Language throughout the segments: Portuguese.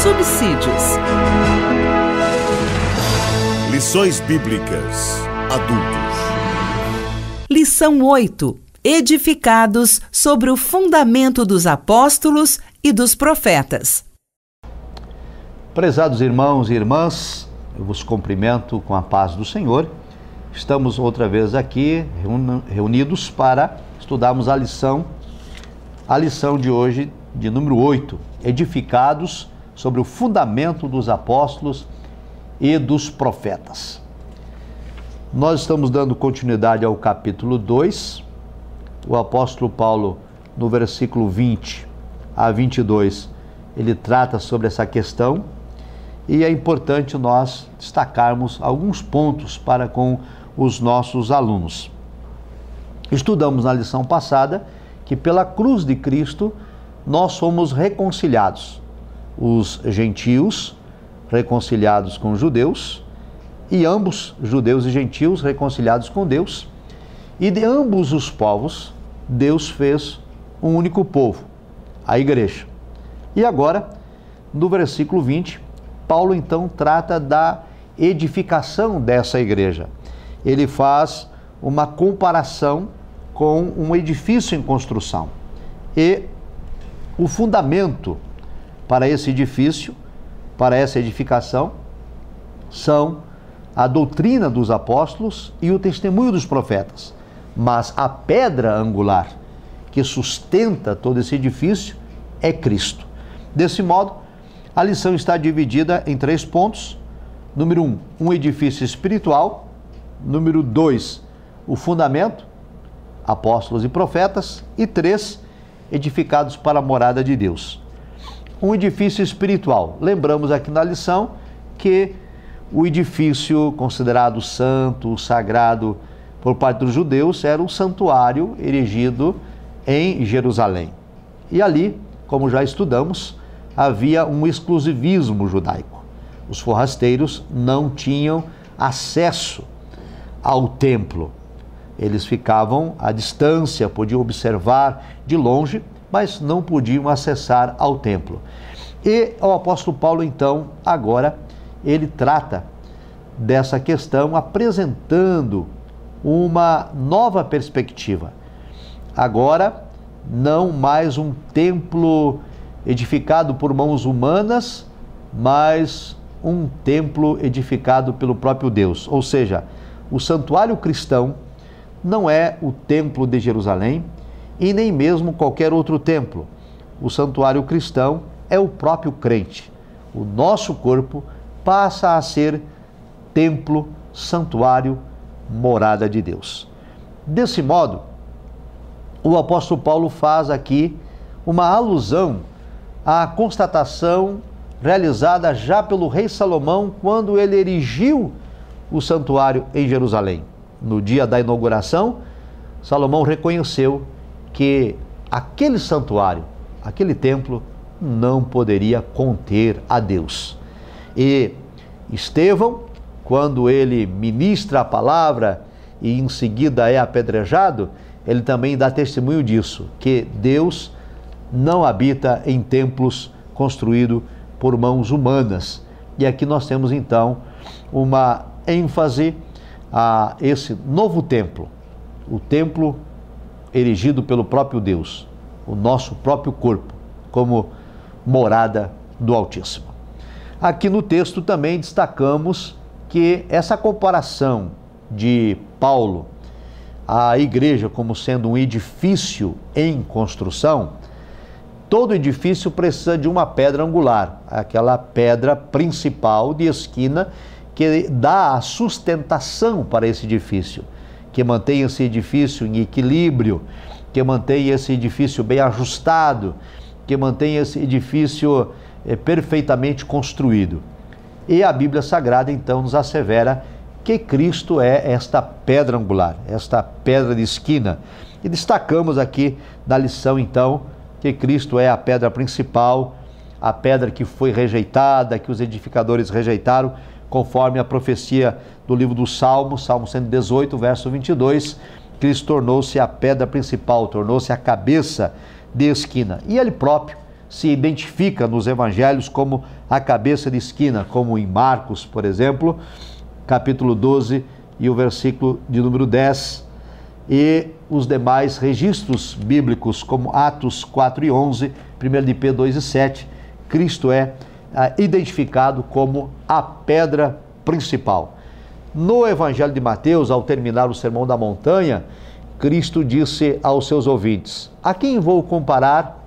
Subsídios. Lições Bíblicas Adultos. Lição 8. Edificados sobre o fundamento dos apóstolos e dos profetas. Prezados irmãos e irmãs, eu vos cumprimento com a paz do Senhor. Estamos outra vez aqui reunidos para estudarmos a lição de hoje, de número 8, edificados sobre o fundamento dos apóstolos e dos profetas. Nós estamos dando continuidade ao capítulo 2. O apóstolo Paulo, no versículo 20 a 22, ele trata sobre essa questão e é importante nós destacarmos alguns pontos para com os nossos alunos. Estudamos na lição passada que pela cruz de Cristo nós somos reconciliados. Os gentios reconciliados com os judeus e ambos, judeus e gentios, reconciliados com Deus. E de ambos os povos, Deus fez um único povo, a igreja. E agora, no versículo 20, Paulo então trata da edificação dessa igreja. Ele faz uma comparação com um edifício em construção. E o fundamento para esse edifício, para essa edificação, são a doutrina dos apóstolos e o testemunho dos profetas. Mas a pedra angular que sustenta todo esse edifício é Cristo. Desse modo, a lição está dividida em 3 pontos. Número 1, um edifício espiritual. Número 2, o fundamento, apóstolos e profetas. E 3, edificados para a morada de Deus. Um edifício espiritual. Lembramos aqui na lição que o edifício considerado santo, sagrado por parte dos judeus era um santuário erigido em Jerusalém. E ali, como já estudamos, havia um exclusivismo judaico. Os forrasteiros não tinham acesso ao templo. Eles ficavam à distância, podiam observar de longe, mas não podiam acessar ao templo. E o apóstolo Paulo, então, agora, ele trata dessa questão apresentando uma nova perspectiva. Agora, não mais um templo edificado por mãos humanas, mas um templo edificado pelo próprio Deus. Ou seja, o santuário cristão não é o templo de Jerusalém, e nem mesmo qualquer outro templo. O santuário cristão é o próprio crente. O nosso corpo passa a ser templo, santuário, morada de Deus. Desse modo, o apóstolo Paulo faz aqui uma alusão à constatação realizada já pelo rei Salomão quando ele erigiu o santuário em Jerusalém. No dia da inauguração, Salomão reconheceu que aquele santuário, aquele templo, não poderia conter a Deus. E Estevão, quando ele ministra a palavra e em seguida é apedrejado, ele também dá testemunho disso, que Deus não habita em templos construídos por mãos humanas. E aqui nós temos então uma ênfase a esse novo templo, o templo erigido pelo próprio Deus, o nosso próprio corpo, como morada do Altíssimo. Aqui no texto também destacamos que essa comparação de Paulo à igreja como sendo um edifício em construção, todo edifício precisa de uma pedra angular, aquela pedra principal de esquina que dá a sustentação para esse edifício, que mantém esse edifício em equilíbrio, que mantém esse edifício bem ajustado, que mantém esse edifício perfeitamente construído. E a Bíblia Sagrada, então, nos assevera que Cristo é esta pedra angular, esta pedra de esquina. E destacamos aqui na lição, então, que Cristo é a pedra principal, a pedra que foi rejeitada, que os edificadores rejeitaram, conforme a profecia do livro do Salmo, Salmo 118, verso 22, Cristo tornou-se a pedra principal, tornou-se a cabeça de esquina. E ele próprio se identifica nos evangelhos como a cabeça de esquina, como em Marcos, por exemplo, capítulo 12 e o versículo de número 10, e os demais registros bíblicos, como Atos 4 e 11, 1 de Pedro 2 e 7, Cristo é identificado como a pedra principal. No Evangelho de Mateus, ao terminar o Sermão da Montanha, Cristo disse aos seus ouvintes: a quem vou comparar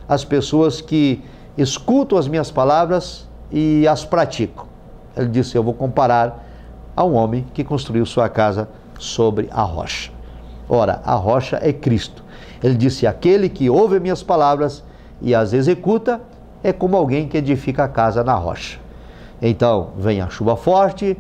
as pessoas que escutam as minhas palavras e as praticam? Ele disse: eu vou comparar a um homem que construiu sua casa sobre a rocha. Ora, a rocha é Cristo. Ele disse: aquele que ouve minhas palavras e as executa é como alguém que edifica a casa na rocha. Então, vem a chuva forte,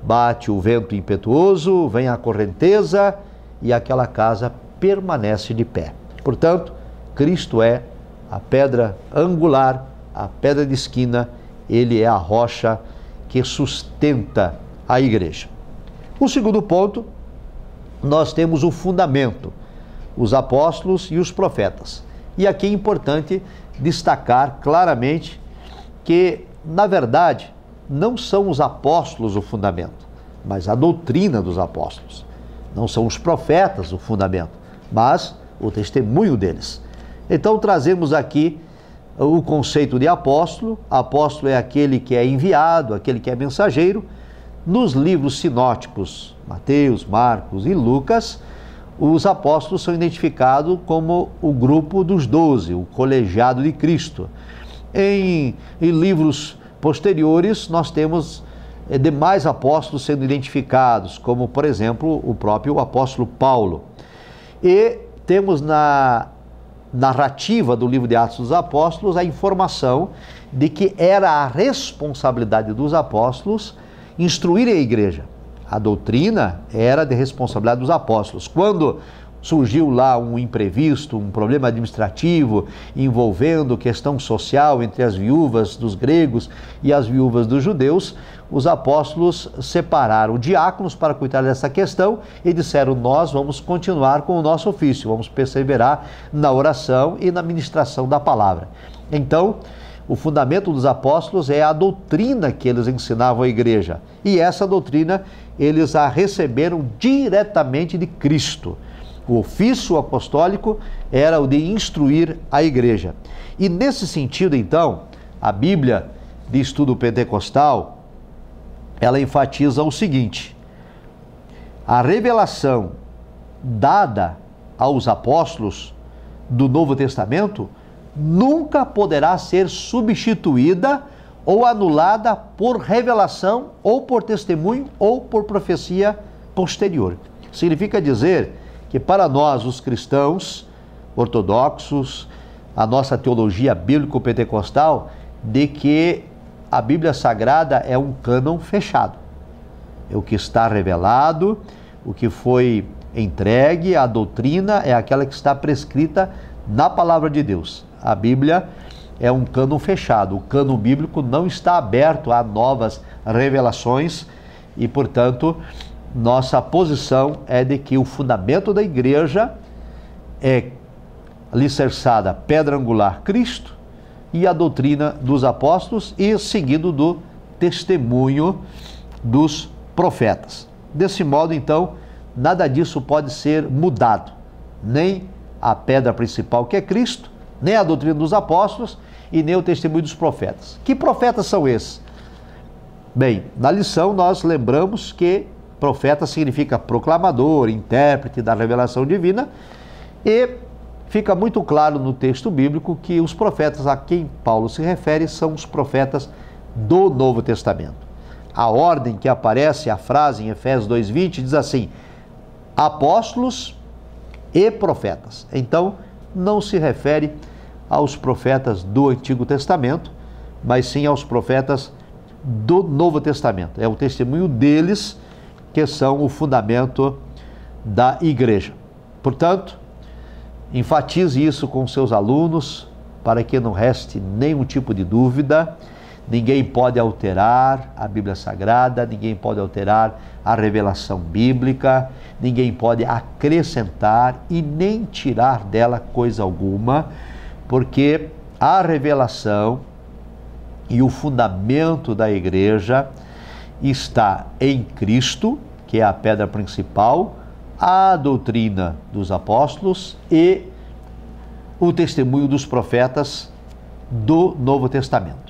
bate o vento impetuoso, vem a correnteza e aquela casa permanece de pé. Portanto, Cristo é a pedra angular, a pedra de esquina, ele é a rocha que sustenta a igreja. O segundo ponto, nós temos o fundamento, os apóstolos e os profetas. E aqui é importante destacar claramente que, na verdade, não são os apóstolos o fundamento, mas a doutrina dos apóstolos. Não são os profetas o fundamento, mas o testemunho deles. Então trazemos aqui o conceito de apóstolo. Apóstolo é aquele que é enviado, aquele que é mensageiro. Nos livros sinóticos, Mateus, Marcos e Lucas, os apóstolos são identificados como o grupo dos 12, o colegiado de Cristo. Em livros posteriores, nós temos demais apóstolos sendo identificados, como, por exemplo, o próprio apóstolo Paulo. E temos na narrativa do livro de Atos dos Apóstolos a informação de que era a responsabilidade dos apóstolos instruírem a igreja. A doutrina era de responsabilidade dos apóstolos. Quando surgiu lá um imprevisto, um problema administrativo envolvendo questão social entre as viúvas dos gregos e as viúvas dos judeus, os apóstolos separaram diáconos para cuidar dessa questão e disseram: nós vamos continuar com o nosso ofício, vamos perseverar na oração e na ministração da palavra. Então, o fundamento dos apóstolos é a doutrina que eles ensinavam à igreja. E essa doutrina eles a receberam diretamente de Cristo. O ofício apostólico era o de instruir a igreja. E nesse sentido, então, a Bíblia de Estudo Pentecostal, ela enfatiza o seguinte: a revelação dada aos apóstolos do Novo Testamento nunca poderá ser substituída ou anulada por revelação, ou por testemunho, ou por profecia posterior. Significa dizer que para nós, os cristãos ortodoxos, a nossa teologia bíblico-pentecostal, de que a Bíblia Sagrada é um cânon fechado. É o que está revelado, o que foi entregue, a doutrina é aquela que está prescrita na palavra de Deus. A Bíblia é um cânon fechado. O cânon bíblico não está aberto a novas revelações e, portanto, nossa posição é de que o fundamento da igreja é alicerçada, pedra angular, Cristo, e a doutrina dos apóstolos e seguido do testemunho dos profetas. Desse modo, então, nada disso pode ser mudado, nem a pedra principal, que é Cristo, nem a doutrina dos apóstolos e nem o testemunho dos profetas. Que profetas são esses? Bem, na lição nós lembramos que profeta significa proclamador, intérprete da revelação divina, e fica muito claro no texto bíblico que os profetas a quem Paulo se refere são os profetas do Novo Testamento. A ordem que aparece, a frase em Efésios 2:20 diz assim: apóstolos e profetas. Então, não se refere aos profetas do Antigo Testamento, mas sim aos profetas do Novo Testamento. É o testemunho deles que são o fundamento da igreja. Portanto, enfatize isso com seus alunos para que não reste nenhum tipo de dúvida. Ninguém pode alterar a Bíblia Sagrada, ninguém pode alterar a revelação bíblica, ninguém pode acrescentar e nem tirar dela coisa alguma, porque a revelação e o fundamento da igreja está em Cristo, que é a pedra principal, a doutrina dos apóstolos e o testemunho dos profetas do Novo Testamento.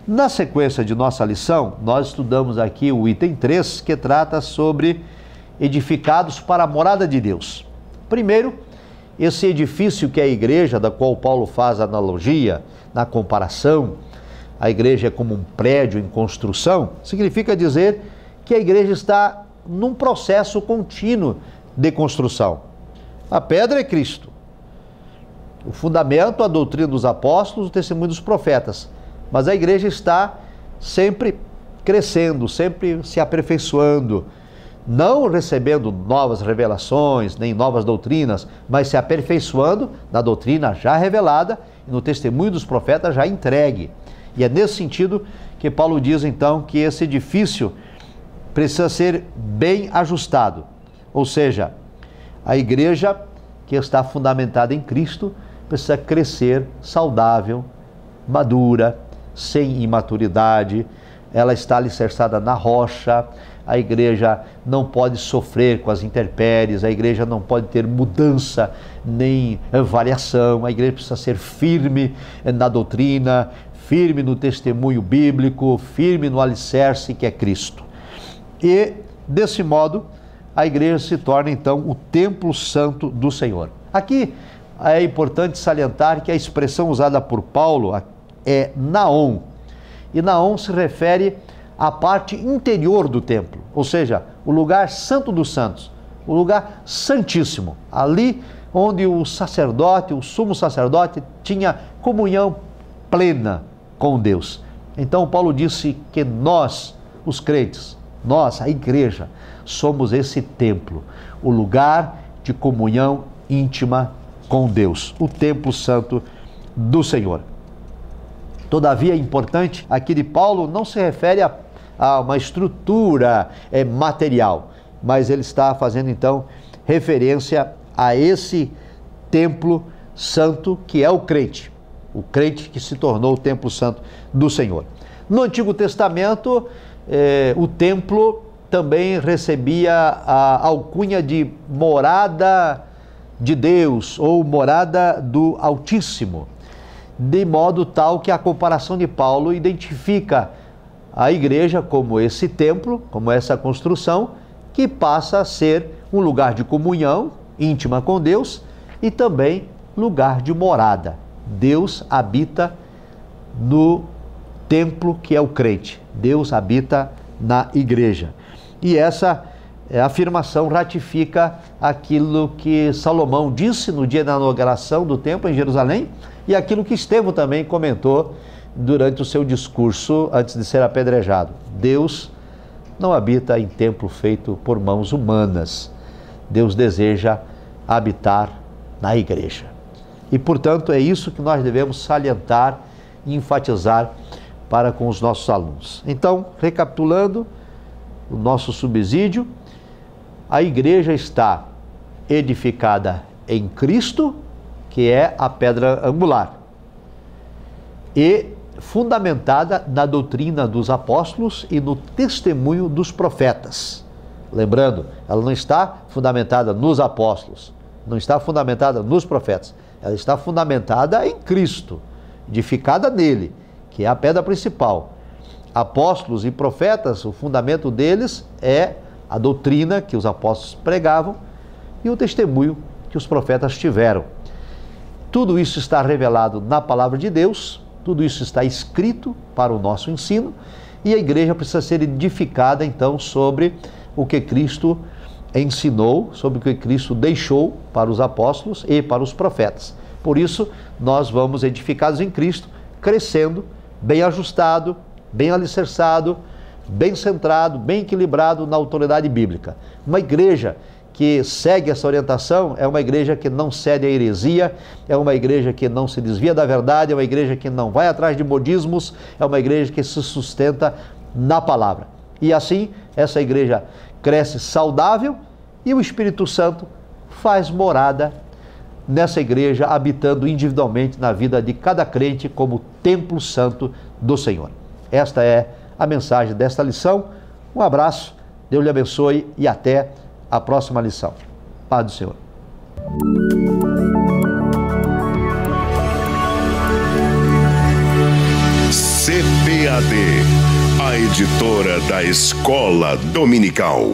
Na sequência de nossa lição, nós estudamos aqui o item 3, que trata sobre edificados para a morada de Deus. Primeiro, esse edifício que é a igreja, da qual Paulo faz analogia, na comparação, a igreja é como um prédio em construção, significa dizer que a igreja está num processo contínuo de construção. A pedra é Cristo, o fundamento, a doutrina dos apóstolos, o testemunho dos profetas. Mas a igreja está sempre crescendo, sempre se aperfeiçoando, não recebendo novas revelações, nem novas doutrinas, mas se aperfeiçoando na doutrina já revelada e no testemunho dos profetas já entregue. E é nesse sentido que Paulo diz então que esse edifício precisa ser bem ajustado. Ou seja, a igreja que está fundamentada em Cristo precisa crescer saudável, madura, sem imaturidade, ela está alicerçada na rocha, a igreja não pode sofrer com as intempéries, a igreja não pode ter mudança nem variação, a igreja precisa ser firme na doutrina, firme no testemunho bíblico, firme no alicerce que é Cristo. E, desse modo, a igreja se torna então o templo santo do Senhor. Aqui é importante salientar que a expressão usada por Paulo é naon, e naon se refere à parte interior do templo, ou seja, o lugar santo dos santos, o lugar santíssimo, ali onde o sacerdote, o sumo sacerdote, tinha comunhão plena com Deus. Então Paulo disse que nós, os crentes, nós, a igreja, somos esse templo, o lugar de comunhão íntima com Deus, o templo santo do Senhor. Todavia, é importante, aqui de Paulo não se refere a uma estrutura material, mas ele está fazendo então referência a esse templo santo que é o crente que se tornou o templo santo do Senhor. No Antigo Testamento, o templo também recebia a alcunha de morada de Deus ou morada do Altíssimo, de modo tal que a comparação de Paulo identifica a igreja como esse templo, como essa construção, que passa a ser um lugar de comunhão íntima com Deus e também lugar de morada. Deus habita no templo que é o crente, Deus habita na igreja. E essa afirmação ratifica aquilo que Salomão disse no dia da inauguração do templo em Jerusalém e aquilo que Estevão também comentou durante o seu discurso antes de ser apedrejado. Deus não habita em templo feito por mãos humanas. Deus deseja habitar na igreja. E, portanto, é isso que nós devemos salientar e enfatizar para com os nossos alunos. Então, recapitulando o nosso subsídio, a igreja está edificada em Cristo, que é a pedra angular, e fundamentada na doutrina dos apóstolos e no testemunho dos profetas. Lembrando, ela não está fundamentada nos apóstolos, não está fundamentada nos profetas, ela está fundamentada em Cristo, edificada nele, que é a pedra principal. Apóstolos e profetas, o fundamento deles é a doutrina que os apóstolos pregavam e o testemunho que os profetas tiveram. Tudo isso está revelado na palavra de Deus, tudo isso está escrito para o nosso ensino e a igreja precisa ser edificada então sobre o que Cristo ensinou, sobre o que Cristo deixou para os apóstolos e para os profetas, Por isso, nós vamos, edificados em Cristo, crescendo, bem ajustado, bem alicerçado, bem centrado, bem equilibrado na autoridade bíblica. Uma igreja que segue essa orientação é uma igreja que não cede à heresia, é uma igreja que não se desvia da verdade, é uma igreja que não vai atrás de modismos, é uma igreja que se sustenta na palavra. E assim, essa igreja cresce saudável e o Espírito Santo faz morada nessa igreja, habitando individualmente na vida de cada crente como templo santo do Senhor. Esta é a mensagem desta lição. Um abraço, Deus lhe abençoe e até a próxima lição. Paz do Senhor. CPAD, a editora da Escola Dominical.